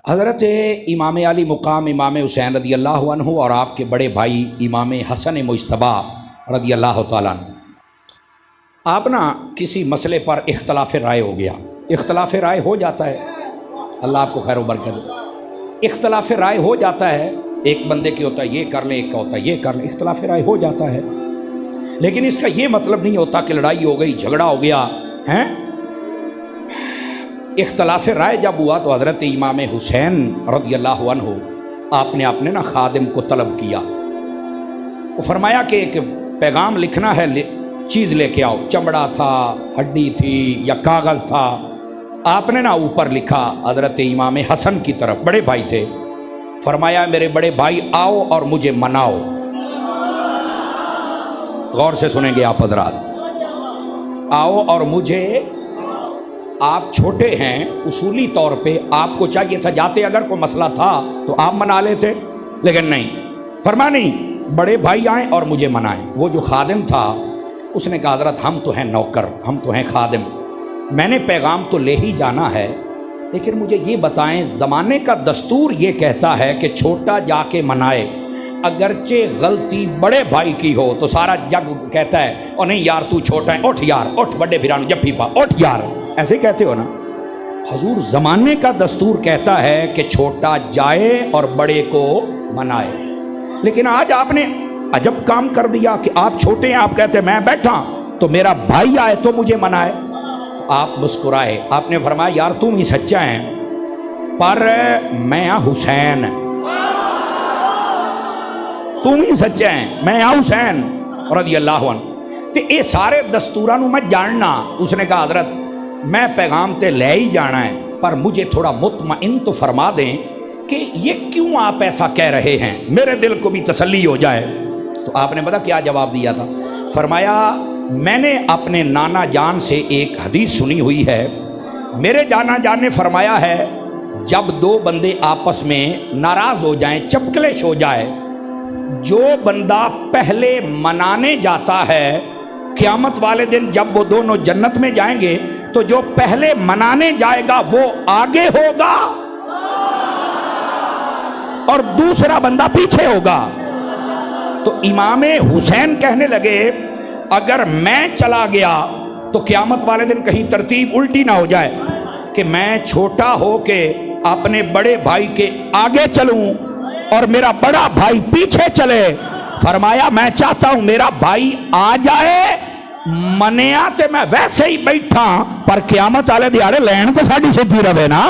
حضرت امام علی مقام امام حسین رضی اللہ عنہ اور آپ کے بڑے بھائی امام حسن مجتبیٰ رضی اللہ تعالیٰ عنہ، آپ نا کسی مسئلے پر اختلاف رائے ہو گیا۔ اختلاف رائے ہو جاتا ہے، اللہ آپ کو خیر و برکت دے۔ اختلاف رائے ہو جاتا ہے، ایک بندے کی ہوتا ہے یہ کر لیں، ایک کا ہوتا ہے یہ کر لیں، اختلاف رائے ہو جاتا ہے، لیکن اس کا یہ مطلب نہیں ہوتا کہ لڑائی ہو گئی، جھگڑا ہو گیا ہیں۔ اختلاف رائے جب ہوا تو حضرت امام حسین رضی اللہ عنہ آپ نے اپنے نا خادم کو طلب کیا، وہ فرمایا کہ ایک پیغام لکھنا ہے، چیز لے کے آؤ۔ چمڑا تھا، ہڈی تھی یا کاغذ تھا، آپ نے نا اوپر لکھا حضرت امام حسن کی طرف، بڑے بھائی تھے، فرمایا میرے بڑے بھائی آؤ اور مجھے مناؤ۔ غور سے سنیں گے آپ حضرات، آؤ اور مجھے، آپ چھوٹے ہیں، اصولی طور پہ آپ کو چاہیے تھا جاتے اگر کوئی مسئلہ تھا تو آپ منا لیتے، لیکن نہیں، فرما نہیں، بڑے بھائی آئیں اور مجھے منائیں۔ وہ جو خادم تھا اس نے کہا حضرت ہم تو ہیں نوکر، ہم تو ہیں خادم، میں نے پیغام تو لے ہی جانا ہے، لیکن مجھے یہ بتائیں زمانے کا دستور یہ کہتا ہے کہ چھوٹا جا کے منائے، اگرچہ غلطی بڑے بھائی کی ہو تو سارا جگ کہتا ہے اور نہیں یار تو چھوٹا ہے، اٹھ یار اٹھ، بڑے بھیرانو جب بھی پا اٹھ یار، ایسے کہتے ہو نا۔ حضور زمانے کا دستور کہتا ہے کہ چھوٹا جائے اور بڑے کو منائے، لیکن آج آپ نے عجب کام کر دیا کہ آپ چھوٹے ہیں، آپ کہتے ہیں میں بیٹھا تو میرا بھائی آئے تو مجھے منائے۔ آپ مسکرائے، آپ نے فرمایا یار تم ہی سچا ہے، پر میں حسین، تم ہی سچا ہے، میں حسین رضی اللہ عنہ۔ تے اے سارے دستورانو میں جاننا، اس نے کہا حضرت میں پیغام تے لے ہی جانا ہے، پر مجھے تھوڑا مطمئن تو فرما دیں کہ یہ کیوں آپ ایسا کہہ رہے ہیں، میرے دل کو بھی تسلی ہو جائے۔ تو آپ نے پتا کیا جواب دیا تھا؟ فرمایا میں نے اپنے نانا جان سے ایک حدیث سنی ہوئی ہے، میرے نانا جان نے فرمایا ہے جب دو بندے آپس میں ناراض ہو جائیں، چپکلش ہو جائے، جو بندہ پہلے منانے جاتا ہے قیامت والے دن جب وہ دونوں جنت میں جائیں گے تو جو پہلے منانے جائے گا وہ آگے ہوگا اور دوسرا بندہ پیچھے ہوگا۔ تو امام حسین کہنے لگے اگر میں چلا گیا تو قیامت والے دن کہیں ترتیب الٹی نہ ہو جائے کہ میں چھوٹا ہو کے اپنے بڑے بھائی کے آگے چلوں اور میرا بڑا بھائی پیچھے چلے۔ فرمایا میں چاہتا ہوں میرا بھائی آ جائے، منیا تے میں ویسے ہی بیٹھا، پر قیامت والے دیہاڑے لین تے ساڈی سیدھی رہے نا۔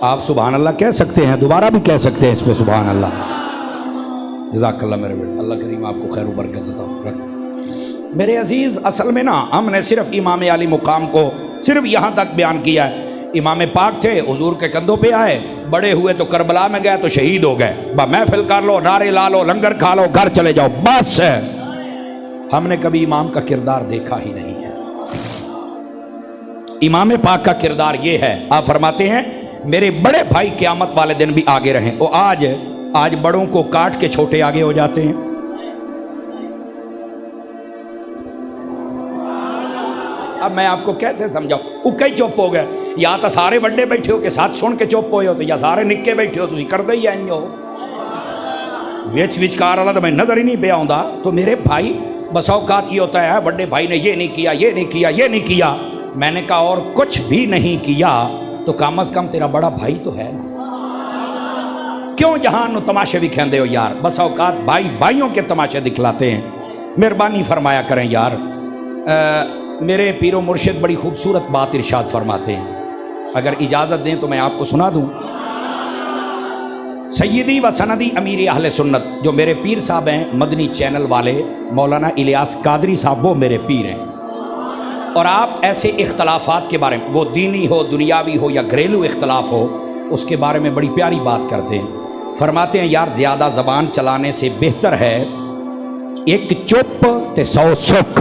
آپ سبحان اللہ کہہ سکتے ہیں، دوبارہ بھی کہہ سکتے ہیں اس پہ سبحان اللہ۔ جزاک اللہ میرے بیٹے، اللہ کریم آپ کو خیر و برکت عطا فرمائے۔ میرے عزیز اصل میں نا ہم نے صرف امام علی مقام کو صرف یہاں تک بیان کیا ہے۔ امام پاک تھے، حضور کے کندھوں پہ آئے، بڑے ہوئے تو کربلا میں گئے تو شہید ہو گئے، محفل کر لو، نعرے لا لو، لنگر کھا لو، گھر چلے جاؤ، بس ہے۔ ہم نے کبھی امام کا کردار دیکھا ہی نہیں ہے۔ امام پاک کا کردار یہ ہے، آپ فرماتے ہیں میرے بڑے بھائی قیامت والے دن بھی آگے رہیں۔ وہ آج بڑوں کو کاٹ کے چھوٹے آگے ہو جاتے ہیں۔ اب میں آپ کو کیسے سمجھاؤں، وہ کئی چپ ہو گئے، یا تو سارے بڑے بیٹھے ہو کے ساتھ سن کے چپ ہوئے ہو تو یا سارے نکے بیٹھے ہو تسی کردے ہی آئیں ہو، وچکار والا تو میں نظر ہی نہیں پہ آؤں۔ تو میرے بھائی بس اوقات یہ ہوتا ہے بڑے بھائی نے یہ نہیں کیا، یہ نہیں کیا، یہ نہیں کیا، میں نے کہا اور کچھ بھی نہیں کیا تو کم از کم تیرا بڑا بھائی تو ہے نا، کیوں جہان نو تماشے بھی کھیندے ہو یار؟ بس اوقات بھائی بھائیوں کے تماشے دکھلاتے ہیں، مہربانی فرمایا کریں یار۔ میرے پیر و مرشد بڑی خوبصورت بات ارشاد فرماتے ہیں، اگر اجازت دیں تو میں آپ کو سنا دوں۔ سیدی و سندی امیر اہل سنت، جو میرے پیر صاحب ہیں مدنی چینل والے، مولانا الیاس قادری صاحب، وہ میرے پیر ہیں، اور آپ ایسے اختلافات کے بارے میں، وہ دینی ہو، دنیاوی ہو یا گھریلو اختلاف ہو، اس کے بارے میں بڑی پیاری بات کرتے ہیں۔ فرماتے ہیں یار زیادہ زبان چلانے سے بہتر ہے ایک چپ تے 100 سکھ۔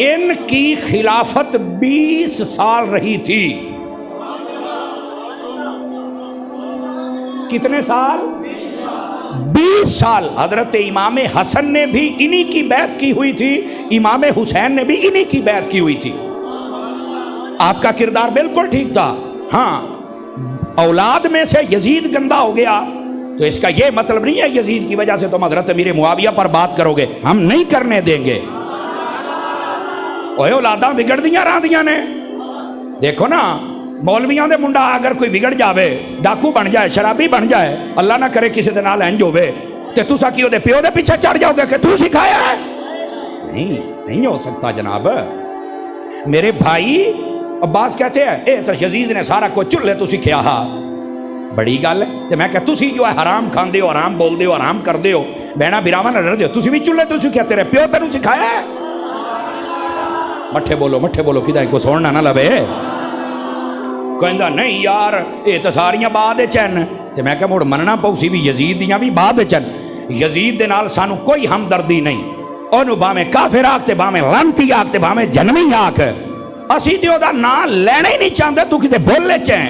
ان کی خلافت 20 سال رہی تھی. کتنے سال؟ 20 سال. حضرت امام حسن نے بھی انہی کی بیعت کی ہوئی تھی, امام حسین نے بھی انہی کی بیعت کی ہوئی تھی. آپ کا کردار بالکل ٹھیک تھا. ہاں, اولاد میں سے یزید گندا ہو گیا تو اس کا یہ مطلب نہیں ہے یزید کی وجہ سے تم حضرت امیر معاویہ پر بات کرو گے. ہم نہیں کرنے دیں گے. اوے اولاداں بگڑ دیاں راندیاں نے. دیکھو نا, مولویاں دے منڈا اگر کوئی بگڑ جاوے, ڈاکو بن جائے, شرابی بن جائے, اللہ نہ کرے کسی دے نال انج ہوے, تے تساں کیوں دے پیو دے پیچھے چڑھ جاؤ گے کہ تو سکھایا ہے؟ نہیں ہو سکتا جناب. میرے بھائی عباس کہتے ہیں اے تو یزید نے سارا کچھ چلے تو سکھیا. ہا بڑی گل ہے. تے میں کہ تسی جو ہے حرام کھاندے ہو, حرام بول دے ہو, حرام کر دے ہو, بہنا براواں نہ لڑ دے ہو, تسی بھی چلے تو سکھیا, تیرے پیو تینوں سکھایا ہے. مٹھے بولو کدھر کو سوڑنا نہ لوے. کہندا نہیں یار اے تے ساریاں بعد چن. تے میں کہ مڑ مننا پؤ سی بھی یزید دیاں بھی بعد چن. یزید دے نال سانو کوئی ہمدردی نہیں. اونوں باویں کافر آکھ تے باویں لعنتی آکھ تے باویں جنمی آکھ, اسی تے او دا نام لینا ہی نہیں چاہندے. تو کتے بولے چیں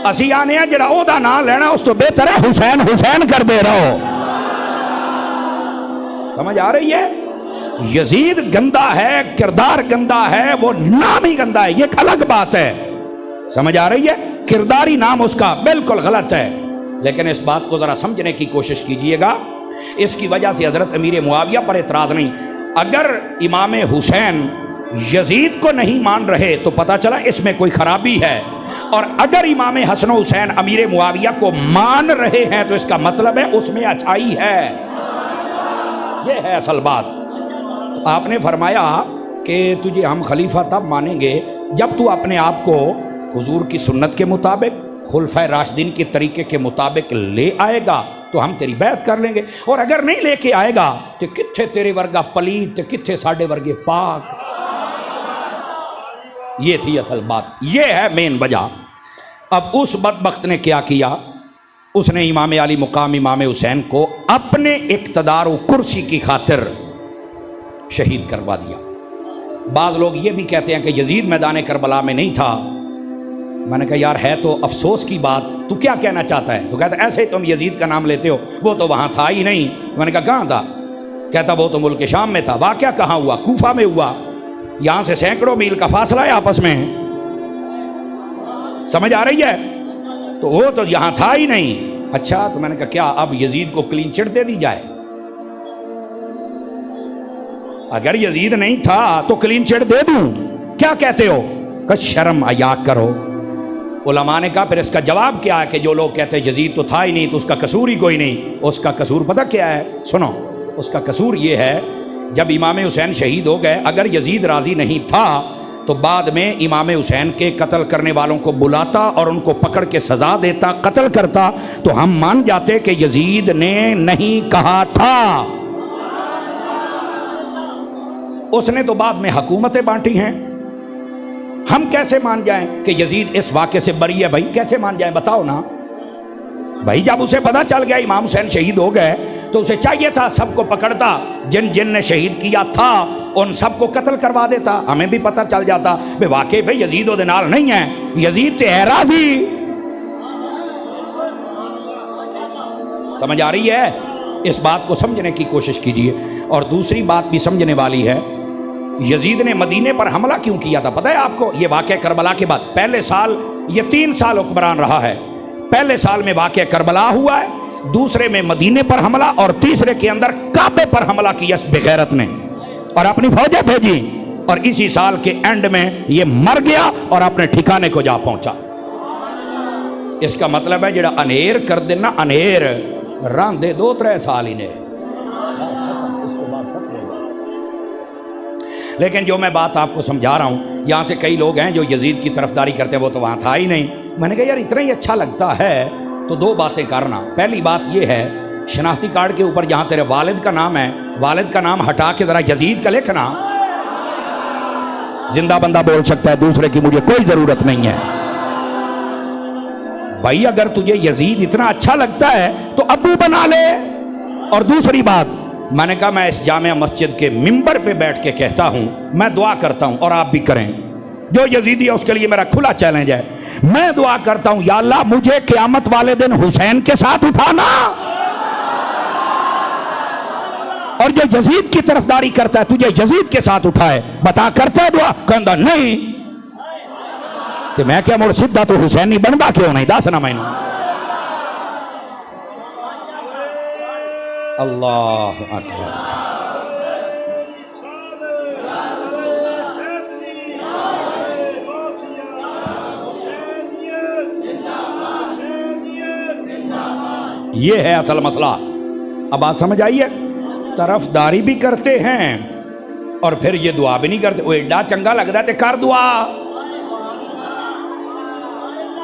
اسی آنے ہیں جڑا او دا نام لینا اس تو بہتر ہے حسین کر دے رہو. سمجھ آ رہی ہے؟ یزید گندا ہے, کردار گندا ہے, وہ نام ہی گندا ہے, یہ ایک الگ بات ہے. سمجھ آ رہی ہے؟ کرداری نام اس کا بالکل غلط ہے. لیکن اس بات کو ذرا سمجھنے کی کوشش کیجئے گا. اس کی وجہ سے حضرت امیر معاویہ پر اعتراض نہیں. اگر امام حسین یزید کو نہیں مان رہے تو پتہ چلا اس میں کوئی خرابی ہے, اور اگر امام حسن و حسین امیر معاویہ کو مان رہے ہیں تو اس کا مطلب ہے اس میں اچھائی ہے. یہ ہے اصل بات. آپ نے فرمایا کہ تجھے ہم خلیفہ تب مانیں گے جب تو اپنے آپ کو حضور کی سنت کے مطابق, خلفائے راشدین کے طریقے کے مطابق لے آئے گا تو ہم تیری بیعت کر لیں گے, اور اگر نہیں لے کے آئے گا تو کتھے تیرے ورگا پلیت تے کتھے ساڈے ورگے پاک. یہ تھی اصل بات, یہ ہے مین وجہ. اب اس بدبخت نے کیا کیا, اس نے امام علی مقام امام حسین کو اپنے اقتدار و کرسی کی خاطر شہید کروا دیا. بعض لوگ یہ بھی کہتے ہیں کہ یزید میدان کربلا میں نہیں تھا. میں نے کہا یار ہے تو افسوس کی بات, تو کیا کہنا چاہتا ہے؟ تو کہتا ایسے ہی تم یزید کا نام لیتے ہو, وہ تو وہاں تھا ہی نہیں. میں نے کہا کہاں تھا؟ کہتا وہ تو ملک شام میں تھا. واقعہ کہاں ہوا؟ کوفہ میں ہوا. یہاں سے سینکڑوں میل کا فاصلہ ہے آپس میں. سمجھ آ رہی ہے؟ تو وہ تو یہاں تھا ہی نہیں. اچھا, تو میں نے کہا کیا اب یزید کو کلین چٹ دے دی جائے؟ اگر یزید نہیں تھا تو کلین چٹ دے دوں, کیا کہتے ہو؟ کہ شرم حیا کرو. علماء نے کہا پھر اس کا جواب کیا ہے کہ جو لوگ کہتے ہیں یزید تو تھا ہی نہیں تو اس کا قصور ہی کوئی نہیں. اس کا قصور پتہ کیا ہے؟ سنو, اس کا قصور یہ ہے جب امام حسین شہید ہو گئے, اگر یزید راضی نہیں تھا تو بعد میں امام حسین کے قتل کرنے والوں کو بلاتا اور ان کو پکڑ کے سزا دیتا, قتل کرتا, تو ہم مان جاتے کہ یزید نے نہیں کہا تھا. اس نے تو بعد میں حکومتیں بانٹی ہیں. ہم کیسے مان جائیں کہ یزید اس واقعے سے بری ہے؟ بھائی کیسے مان جائیں بتاؤ نا. بھائی جب اسے پتا چل گیا امام حسین شہید ہو گئے تو اسے چاہیے تھا سب کو پکڑتا, جن نے شہید کیا تھا ان سب کو قتل کروا دیتا. ہمیں بھی پتہ چل جاتا بے واقعی بھئی یزید دے نال نہیں ہے, یزید تے ہے راضی. سمجھ آ رہی ہے؟ اس بات کو سمجھنے کی کوشش کیجئے. اور دوسری بات بھی سمجھنے والی ہے, یزید نے مدینے پر حملہ کیوں کیا تھا پتہ ہے آپ کو؟ یہ واقعہ کربلا کے بعد پہلے سال, یہ 3 سال حکمران رہا ہے. پہلے سال میں واقعہ کربلا ہوا ہے, دوسرے میں مدینے پر حملہ, اور تیسرے کے اندر کعبے پر حملہ کیا اس بغیرت نے اور اپنی فوجیں بھیجی, اور اسی سال کے اینڈ میں یہ مر گیا اور اپنے ٹھکانے کو جا پہنچا. اس کا مطلب ہے جڑا انیر کر دینا, انیر راندے 2-3 سال ہی نے. لیکن جو میں بات آپ کو سمجھا رہا ہوں, یہاں سے کئی لوگ ہیں جو یزید کی طرفداری کرتے ہیں وہ تو وہاں تھا ہی نہیں. میں نے کہا یار اتنا ہی اچھا لگتا ہے تو 2 باتیں کرنا. پہلی بات یہ ہے, شناختی کارڈ کے اوپر جہاں تیرے والد کا نام ہے, والد کا نام ہٹا کے ذرا یزید کا لکھنا. زندہ بندہ بول سکتا ہے, دوسرے کی مجھے کوئی ضرورت نہیں ہے. بھائی اگر تجھے یزید اتنا اچھا لگتا ہے تو ابو بنا لے. اور دوسری بات, میں نے کہا میں اس جامع مسجد کے ممبر پہ بیٹھ کے کہتا ہوں، میں دعا کرتا ہوں اور آپ بھی کریں، جو یزیدی ہے اس کے لیے میرا کھلا چیلنج ہے، میں دعا کرتا ہوں یا اللہ مجھے قیامت والے دن حسین کے ساتھ اٹھانا، اور جو یزید کی طرفداری کرتا ہے تجھے یزید کے ساتھ اٹھائے، بتا کرتا ہے دعا؟ کہندا نہیں کہ میں کیا مڑ سدھا تو حسینی بندا کیوں نہیں؟ دس نہ میں اللہ اکبر۔ یہ ہے اصل مسئلہ۔ اب بات سمجھ آئیے، طرفداری بھی کرتے ہیں اور پھر یہ دعا بھی نہیں کرتے۔ وہ ایڈا چنگا لگ رہا ہے کر دعا،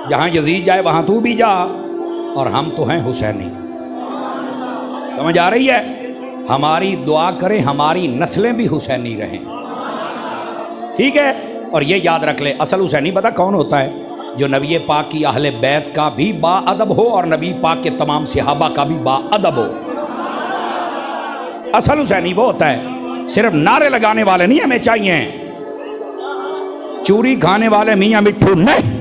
جہاں یزید جائے وہاں تو بھی جا، اور ہم تو ہیں حسینی۔ سمجھ آ رہی ہے؟ ہماری دعا کریں ہماری نسلیں بھی حسینی رہیں، ٹھیک ہے؟ اور یہ یاد رکھ لے، اصل حسینی پتہ کون ہوتا ہے؟ جو نبی پاک کی اہل بیت کا بھی با ادب ہو اور نبی پاک کے تمام صحابہ کا بھی با ادب ہو۔ اصل حسینی وہ ہوتا ہے، صرف نعرے لگانے والے نہیں ہمیں چاہیے، چوری کھانے والے میاں مٹھو نہیں،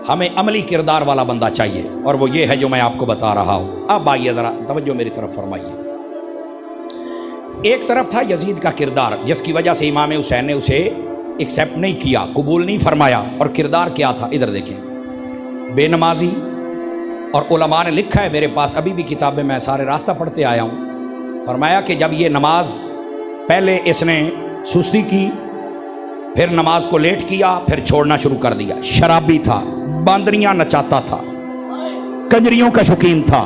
ہمیں عملی کردار والا بندہ چاہیے، اور وہ یہ ہے جو میں آپ کو بتا رہا ہوں۔ اب آئیے ذرا توجہ میری طرف فرمائیے۔ ایک طرف تھا یزید کا کردار، جس کی وجہ سے امام حسین نے اسے ایکسیپٹ نہیں کیا، قبول نہیں فرمایا، اور کردار کیا تھا ادھر دیکھیں، بے نمازی۔ اور علماء نے لکھا ہے، میرے پاس ابھی بھی کتابیں، میں سارے راستہ پڑھتے آیا ہوں، فرمایا کہ جب یہ نماز پہلے اس نے سستی کی، پھر نماز کو لیٹ کیا، پھر چھوڑنا شروع کر دیا، شرابی تھا، باندریاں نچاتا تھا، کنجریوں کا شوقین تھا،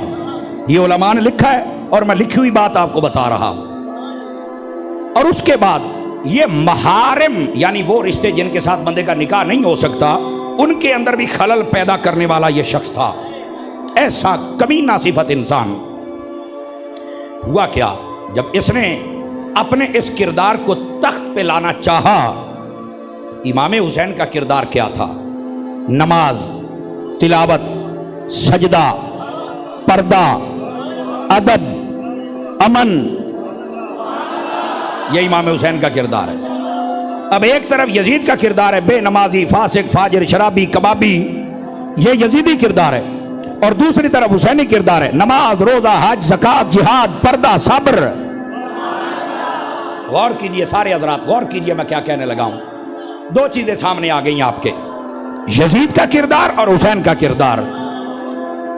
یہ علماء نے لکھا ہے اور میں لکھی ہوئی بات آپ کو بتا رہا ہوں۔ اور اس کے بعد یہ محارم، یعنی وہ رشتے جن کے ساتھ بندے کا نکاح نہیں ہو سکتا، ان کے اندر بھی خلل پیدا کرنے والا یہ شخص تھا، ایسا کمینہ صفت انسان۔ ہوا کیا، جب اس نے اپنے اس کردار کو تخت پہ لانا چاہا، امام حسین کا کردار کیا تھا؟ نماز، تلاوت، سجدہ، پردہ، ادب، امن، یہ امام حسین کا کردار ہے۔ اب ایک طرف یزید کا کردار ہے، بے نمازی، فاسق، فاجر، شرابی، کبابی، یہ یزیدی کردار ہے، اور دوسری طرف حسینی کردار ہے، نماز، روزہ، حج، زکوٰۃ، جہاد، پردہ، صبر۔ غور کیجئے سارے حضرات، غور کیجئے میں کیا کہنے لگا ہوں۔ دو چیزیں سامنے آ گئی آپ کے، یزید کا کردار اور حسین کا کردار۔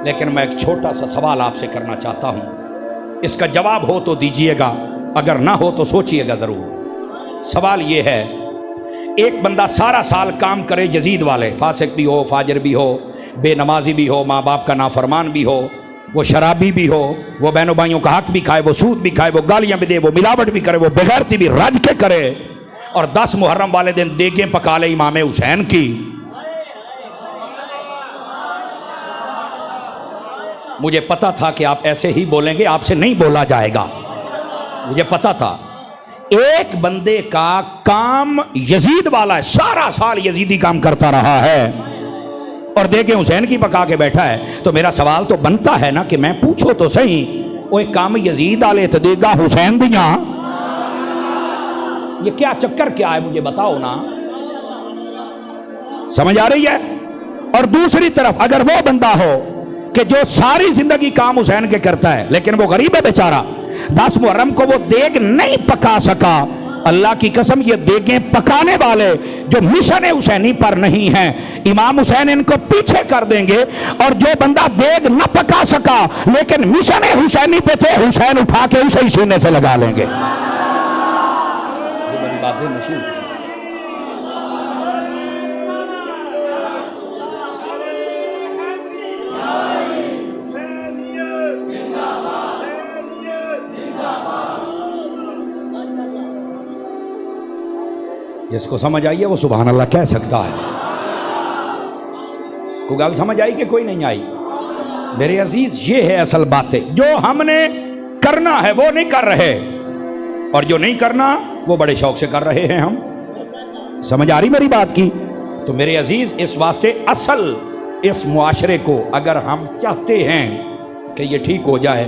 لیکن میں ایک چھوٹا سا سوال آپ سے کرنا چاہتا ہوں، اس کا جواب ہو تو دیجئے گا، اگر نہ ہو تو سوچئے گا ضرور۔ سوال یہ ہے، ایک بندہ سارا سال کام کرے یزید والے، فاسق بھی ہو، فاجر بھی ہو، بے نمازی بھی ہو، ماں باپ کا نافرمان بھی ہو، وہ شرابی بھی ہو، وہ بہنوں بھائیوں کا حق بھی کھائے، وہ سود بھی کھائے، وہ گالیاں بھی دے، وہ ملاوٹ بھی کرے، وہ بغیرتی بھی رج کے کرے، اور 10 محرم والے دن دیگیں پکا لے امام حسین کی۔ مجھے پتا تھا کہ آپ ایسے ہی بولیں گے، آپ سے نہیں بولا جائے گا، مجھے پتا تھا۔ ایک بندے کا کام یزید والا ہے، سارا سال یزیدی کام کرتا رہا ہے اور دیکھیں حسین کی پکا کے بیٹھا ہے، تو میرا سوال تو بنتا ہے نا کہ میں پوچھو تو صحیح، وہ ایک کام یزید والے تو دے گا حسین دیاں، یہ کیا چکر کیا ہے مجھے بتاؤ نا، سمجھ آ رہی ہے؟ اور دوسری طرف اگر وہ بندہ ہو کہ جو ساری زندگی کام حسین کے کرتا ہے، لیکن وہ غریب ہے بیچارہ، 10 محرم کو وہ دیگ نہیں پکا سکا، اللہ کی قسم یہ دیگیں پکانے والے جو مشن حسینی پر نہیں ہیں، امام حسین ان کو پیچھے کر دیں گے، اور جو بندہ دیگ نہ پکا سکا لیکن مشن حسینی پہ تھے، حسین اٹھا کے اسے سینے سے لگا لیں گے۔ یہ بڑی بات ہے نشید۔ جس کو سمجھ آئیے وہ سبحان اللہ کہہ سکتا ہے۔ کوئی گل سمجھ آئی کہ کوئی نہیں آئی؟ میرے عزیز یہ ہے اصل باتیں، جو ہم نے کرنا ہے وہ نہیں کر رہے، اور جو نہیں کرنا وہ بڑے شوق سے کر رہے ہیں ہم۔ سمجھ آ رہی میری بات کی؟ تو میرے عزیز اس واسطے اصل اس معاشرے کو اگر ہم چاہتے ہیں کہ یہ ٹھیک ہو جائے،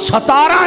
17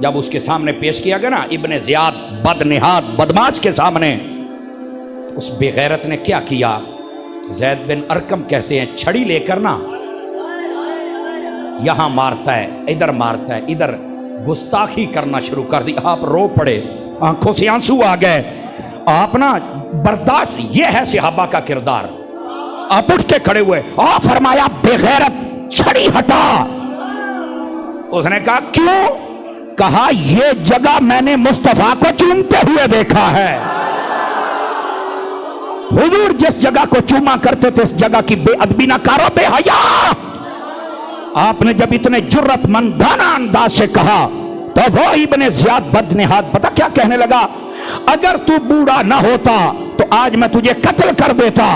جب اس کے سامنے پیش کیا گیا نا ابن زیاد بدنہاد بدماش کے سامنے، اس بے غیرت نے کیا کیا؟ زید بن ارقم کہتے ہیں چھڑی لے کر نا یہاں مارتا ہے، ادھر مارتا ہے، ادھر گستاخی کرنا شروع کر دی۔ آپ رو پڑے، آنکھوں سے آنسو آ گئے۔ آپ نا برداشت، یہ ہے صحابہ کا کردار۔ آپ اٹھ کے کھڑے ہوئے اور فرمایا بے غیرت چھڑی ہٹا۔ اس نے کہا کیوں؟ کہا یہ جگہ میں نے مصطفیٰ کو چومتے ہوئے دیکھا ہے، حضور جس جگہ کو چوما کرتے تھے اس جگہ کی بے ادبی نہ کرو بے حیا۔ آپ نے جب اتنے جرت مندانہ انداز سے کہا تو وہ ابن زیاد بدنہاد پتہ کیا کہنے لگا؟ اگر تو بوڑھا نہ ہوتا تو آج میں تجھے قتل کر دیتا۔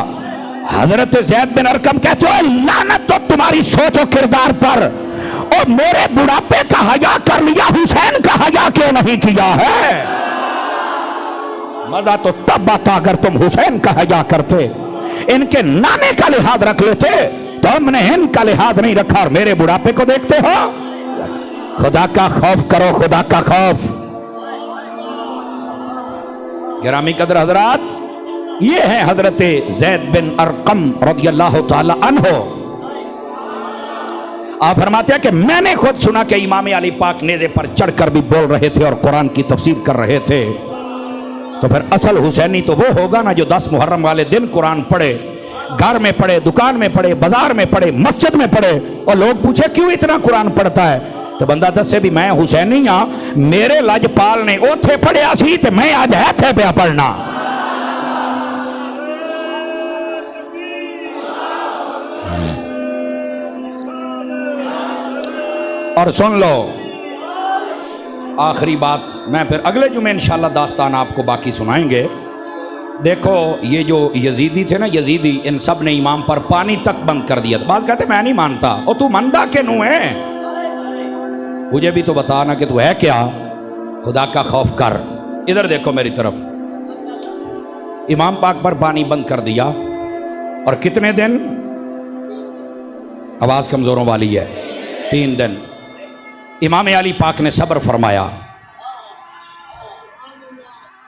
حضرت زید بن ارقم کہتے ہو لعنت تو تمہاری سوچ و کردار پر، اور میرے بڑھاپے کا حیا کر لیا، حسین کا حیا کیوں نہیں کیا ہے؟ مزہ تو تب آتا اگر تم حسین کا حیا کرتے، ان کے نانے کا لحاظ رکھ لیتے، تو ہم نے ان کا لحاظ نہیں رکھا اور میرے بڑھاپے کو دیکھتے ہو۔ خدا کا خوف کرو، خدا کا خوف۔ گرامی قدر حضرات، یہ ہے حضرت زید بن ارقم رضی اللہ تعالی عنہ۔ آپ فرماتے ہیں کہ میں نے خود سنا کہ امام علی پاک نیزے پر چڑھ کر بھی بول رہے تھے اور قرآن کی تفسیر کر رہے تھے۔ تو پھر اصل حسینی تو وہ ہوگا نا جو 10 محرم والے دن قرآن پڑھے، گھر میں پڑھے، دکان میں پڑھے، بازار میں پڑھے، مسجد میں پڑھے، اور لوگ پوچھے کیوں اتنا قرآن پڑھتا ہے؟ تو بندہ دس سے بھی میں حسینی ہاں، میرے لجپال نے اوتھے پڑھیا سی تے میں آج ہے تھے پہ پڑھنا۔ اور سن لو آخری بات، میں پھر اگلے جمعے انشاءاللہ داستان آپ کو باقی سنائیں گے۔ دیکھو یہ جو یزیدی تھے نا، یزیدی، ان سب نے امام پر پانی تک بند کر دیا۔ بعض کہتے میں نہیں مانتا، اور تو مندہ کے نو ہے، مجھے بھی تو بتانا کہ تو ہے کیا؟ خدا کا خوف کر۔ ادھر دیکھو میری طرف، امام پاک پر پانی بند کر دیا، اور کتنے دن؟ آواز کمزوروں والی ہے، 3 دن۔ امام علی پاک نے صبر فرمایا۔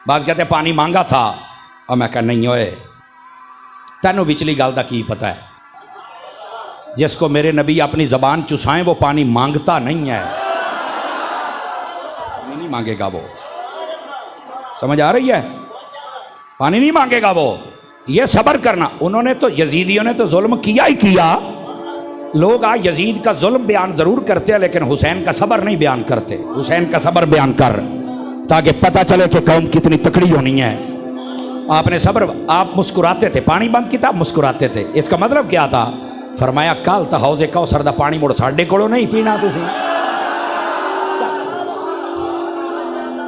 بعض کہتے پانی مانگا تھا، اور میں کہا نہیں ہوئے، تینوں بچلی گل دا کی پتہ ہے؟ جس کو میرے نبی اپنی زبان چسائیں وہ پانی مانگتا نہیں ہے، پانی نہیں مانگے گا وہ، سمجھ آ رہی ہے؟ پانی نہیں مانگے گا وہ، یہ صبر کرنا۔ انہوں نے تو، یزیدیوں نے تو ظلم کیا ہی کیا۔ لوگ آج یزید کا ظلم بیان ضرور کرتے ہیں لیکن حسین کا صبر نہیں بیان کرتے۔ حسین کا صبر بیان کر تاکہ پتہ چلے کہ قوم کتنی تکڑی ہونی ہے۔ آپ نے صبر، آپ مسکراتے تھے، پانی بند کیا آپ مسکراتے تھے، اس کا مطلب کیا تھا؟ فرمایا کل تا حوض کوثر دا پانی مڑ ساڈے کولوں نہیں پینا تسی۔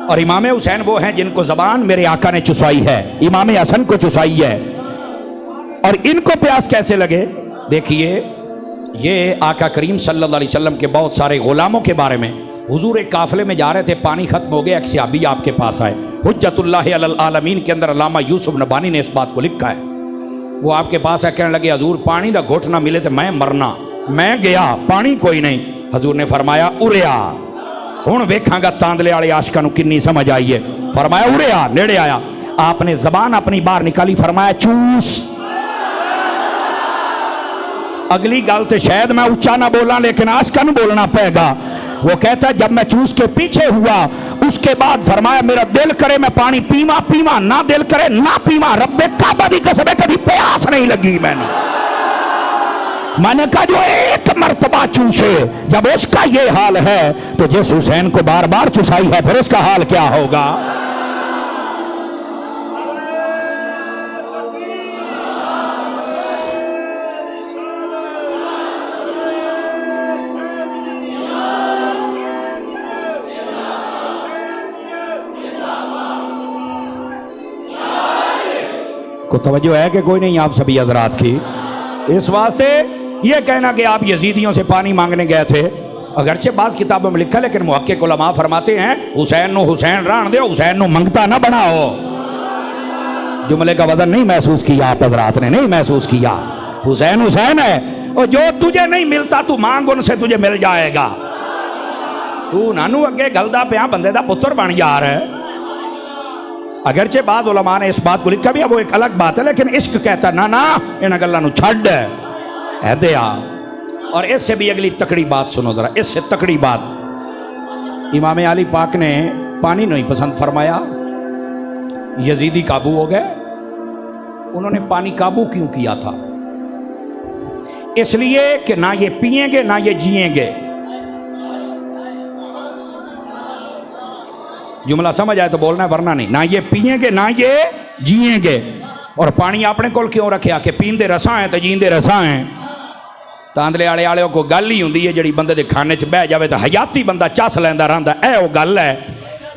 اور امام حسین وہ ہیں جن کو زبان میرے آقا نے چسائی ہے، امام حسن کو چسائی ہے، اور ان کو پیاس کیسے لگے؟ دیکھیے یہ آقا کریم صلی اللہ علیہ وسلم کے بہت سارے غلاموں کے بارے میں، حضور ایک قافلے میں جا رہے تھے، پانی ختم ہو گیا، ایک صحابی آپ کے پاس آئے، حجت اللہ علی العالمین کے اندر علامہ یوسف نبانی نے اس بات کو لکھا ہے۔ وہ آپ کے پاس آئے، کہنے لگے حضور پانی دا گھٹ نہ ملے تو میں مرنا۔ میں گیا، پانی کوئی نہیں۔ حضور نے فرمایا اریا، ہن ویکھاں گا تاندلے والے عاشقاں نوں کنی سمجھ آئی ہے۔ فرمایا اریا، نیڑے آیا، آپ نے زبان اپنی باہر نکالی، فرمایا چوس۔ اگلی گل تے شاید میں اونچا نہ بولا لیکن عاشقاں نوں بولنا پے گا۔ وہ کہتا ہے جب میں چوس کے پیچھے ہوا، اس کے بعد فرمایا میرا دل کرے میں پانی پیما پیما، نہ دل کرے نہ پیما، رب کعبہ دی قسم ہے کبھی پیاس نہیں لگی میں نے کہا جو ایک مرتبہ چوسے، جب اس کا یہ حال ہے تو جس حسین کو بار بار چسائی ہے پھر اس کا حال کیا ہوگا؟ کو توجہ ہے کہ کوئی نہیں آپ سبھی حضرات کی؟ اس واسطے یہ کہنا کہ آپ یزیدیوں سے پانی مانگنے گئے تھے، اگرچہ بعض کتابوں میں لکھا لیکن محقق علماء فرماتے ہیں حسین نو حسین ران دے، حسین نو منگتا نہ بناؤ۔ جملے کا وزن نہیں محسوس کیا آپ حضرات نے؟ نہیں محسوس کیا؟ حسین حسین ہے، اور جو تجھے نہیں ملتا تو مانگ ان سے، تجھے مل جائے گا۔ تو نانو اگے گلدا پیا بندے دا پتر بن یار ہے. اگرچہ بعض علماء نے اس بات کو لکھا بھی ہے وہ ایک الگ بات ہے, لیکن عشق کہتا ہے نا انہاں گلاں نو چھڈ ہے دیا. اور اس سے بھی اگلی تکڑی بات سنو ذرا, اس سے تکڑی بات. امام علی پاک نے پانی نہیں پسند فرمایا, یزیدی قابو ہو گئے. انہوں نے پانی قابو کیوں کیا تھا؟ اس لیے کہ نہ یہ پئیں گے نہ یہ جئیں گے. جملہ سمجھ آئے تو بولنا ہے, ورنہ نہیں. نہ یہ پئیں گے نہ یہ جئیں گے. اور پانی اپنے کول کیوں رکھیا کہ پیندے رساں ہیں تو جیندے رساں ہیں. تاندلے آلے آلے کو گل ہی ہوندی ہے جڑی بندے دے کھانے چ بہ جاوے تو حیاتی بندہ چس لیندا رہندا. اے وہ گل ہے.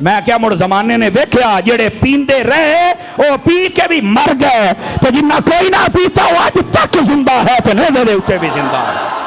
میں کیا مڑ زمانے نے ویکھیا جڑے پیندے رہے وہ پی کے بھی مر گئے, تو جنہ کوئی نہ پیتا وہ اج تک زندہ ہے, تو نہیں دے اوتے بھی زندہ ہے.